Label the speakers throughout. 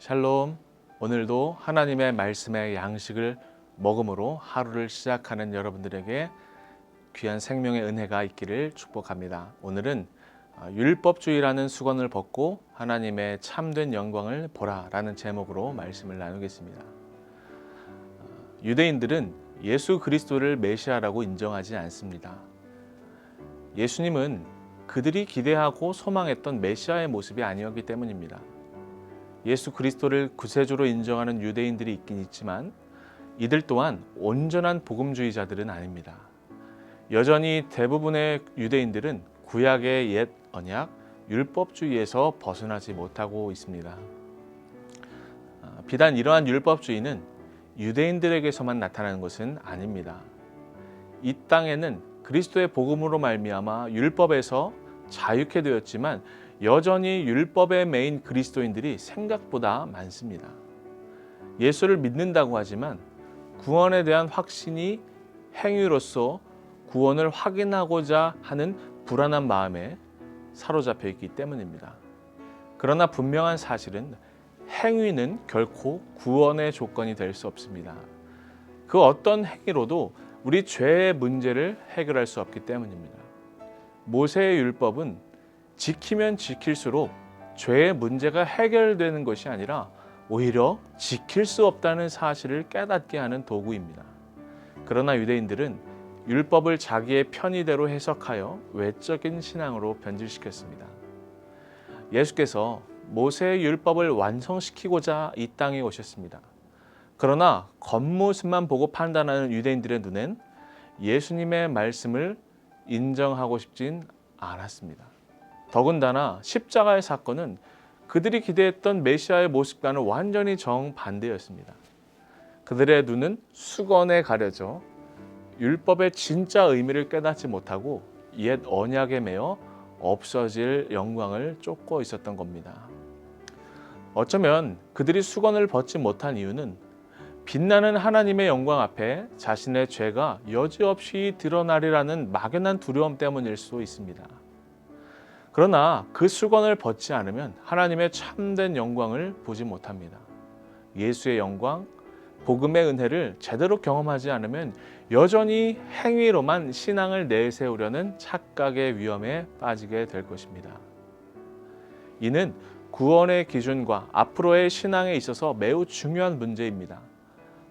Speaker 1: 샬롬. 오늘도 하나님의 말씀의 양식을 먹음으로 하루를 시작하는 여러분들에게 귀한 생명의 은혜가 있기를 축복합니다. 오늘은 율법주의라는 수건을 벗고 하나님의 참된 영광을 보라라는 제목으로 말씀을 나누겠습니다. 유대인들은 예수 그리스도를 메시아라고 인정하지 않습니다. 예수님은 그들이 기대하고 소망했던 메시아의 모습이 아니었기 때문입니다. 예수 그리스도를 구세주로 인정하는 유대인들이 있긴 있지만 이들 또한 온전한 복음주의자들은 아닙니다. 여전히 대부분의 유대인들은 구약의 옛 언약, 율법주의에서 벗어나지 못하고 있습니다. 비단 이러한 율법주의는 유대인들에게서만 나타나는 것은 아닙니다. 이 땅에는 그리스도의 복음으로 말미암아 율법에서 자유케 되었지만 여전히 율법에 매인 그리스도인들이 생각보다 많습니다. 예수를 믿는다고 하지만 구원에 대한 확신이 행위로서 구원을 확인하고자 하는 불안한 마음에 사로잡혀 있기 때문입니다. 그러나 분명한 사실은 행위는 결코 구원의 조건이 될 수 없습니다. 그 어떤 행위로도 우리 죄의 문제를 해결할 수 없기 때문입니다. 모세의 율법은 지키면 지킬수록 죄의 문제가 해결되는 것이 아니라 오히려 지킬 수 없다는 사실을 깨닫게 하는 도구입니다. 그러나 유대인들은 율법을 자기의 편의대로 해석하여 외적인 신앙으로 변질시켰습니다. 예수께서 모세의 율법을 완성시키고자 이 땅에 오셨습니다. 그러나 겉모습만 보고 판단하는 유대인들의 눈엔 예수님의 말씀을 인정하고 싶진 않았습니다. 더군다나 십자가의 사건은 그들이 기대했던 메시아의 모습과는 완전히 정반대였습니다. 그들의 눈은 수건에 가려져 율법의 진짜 의미를 깨닫지 못하고 옛 언약에 매여 없어질 영광을 쫓고 있었던 겁니다. 어쩌면 그들이 수건을 벗지 못한 이유는 빛나는 하나님의 영광 앞에 자신의 죄가 여지없이 드러나리라는 막연한 두려움 때문일 수도 있습니다. 그러나 그 수건을 벗지 않으면 하나님의 참된 영광을 보지 못합니다. 예수의 영광, 복음의 은혜를 제대로 경험하지 않으면 여전히 행위로만 신앙을 내세우려는 착각의 위험에 빠지게 될 것입니다. 이는 구원의 기준과 앞으로의 신앙에 있어서 매우 중요한 문제입니다.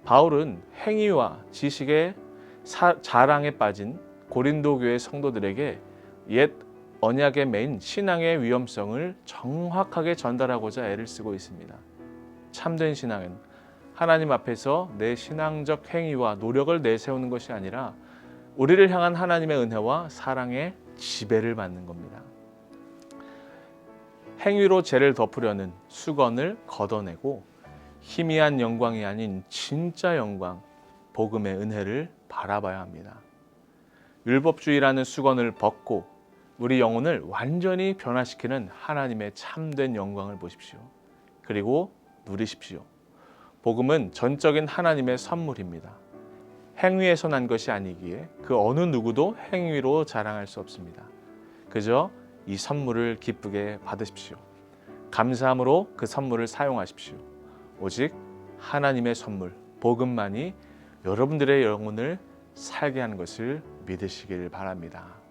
Speaker 1: 바울은 행위와 지식의 자랑에 빠진 고린도 교회 성도들에게 옛 언약에 매인 신앙의 위험성을 정확하게 전달하고자 애를 쓰고 있습니다. 참된 신앙은 하나님 앞에서 내 신앙적 행위와 노력을 내세우는 것이 아니라 우리를 향한 하나님의 은혜와 사랑의 지배를 받는 겁니다. 행위로 죄를 덮으려는 수건을 걷어내고 희미한 영광이 아닌 진짜 영광, 복음의 은혜를 바라봐야 합니다. 율법주의라는 수건을 벗고 우리 영혼을 완전히 변화시키는 하나님의 참된 영광을 보십시오. 그리고 누리십시오. 복음은 전적인 하나님의 선물입니다. 행위에서 난 것이 아니기에 그 어느 누구도 행위로 자랑할 수 없습니다. 그저 이 선물을 기쁘게 받으십시오. 감사함으로 그 선물을 사용하십시오. 오직 하나님의 선물, 복음만이 여러분들의 영혼을 살게 하는 것을 믿으시길 바랍니다.